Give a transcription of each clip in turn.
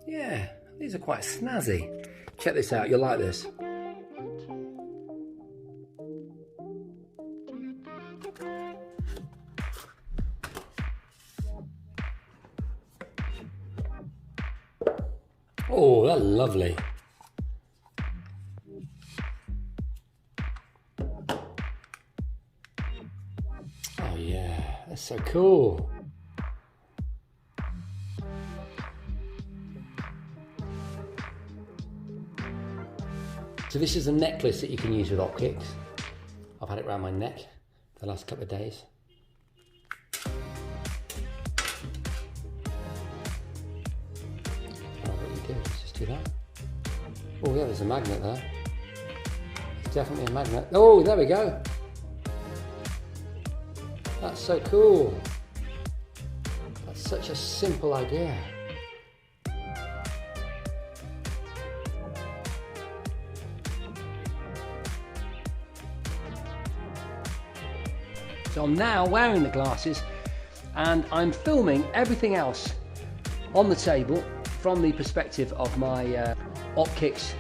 Yeah, these are quite snazzy. Check this out, you'll like this. Oh, they're lovely. Oh yeah, that's so cool. So this is a necklace that you can use with Opkix. I've had it around my neck for the last couple of days. Oh, what you do, let's just do that. Oh yeah, there's a magnet there. It's definitely a magnet. Oh, there we go. That's so cool. That's such a simple idea. So I'm now wearing the glasses and I'm filming everything else on the table from the perspective of my Opkix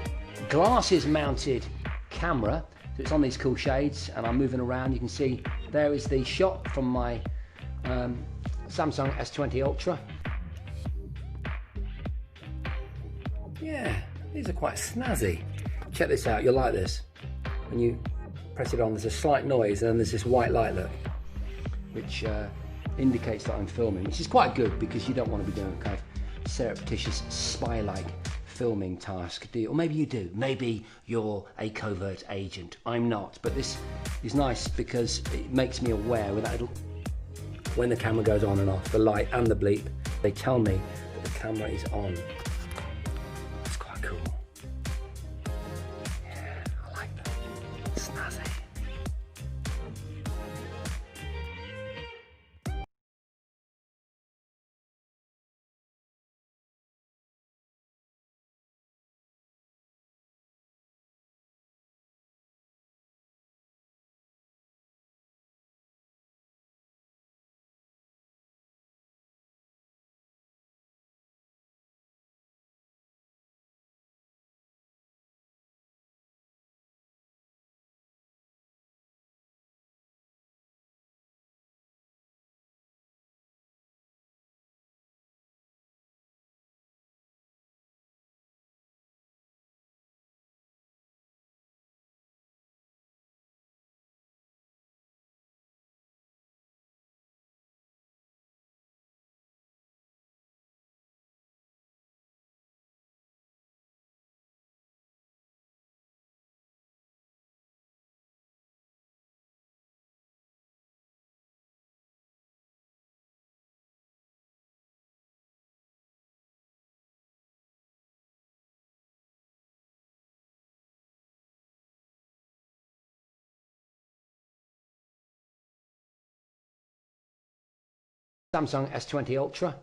glasses mounted camera. So it's on these cool shades and I'm moving around. You can see there is the shot from my Samsung S20 Ultra. Yeah, these are quite snazzy. Check this out, you'll like this. When you press it on, there's a slight noise and then there's this white light, look, which indicates that I'm filming, which is quite good because you don't want to be doing a kind of surreptitious spy-like filming task, do you? Or maybe you do. Maybe you're a covert agent. I'm not, but this is nice because it makes me aware without when the camera goes on and off, the light and the bleep, they tell me that the camera is on. It's quite cool. Yeah, I like that. Snazzy. Samsung S20 Ultra.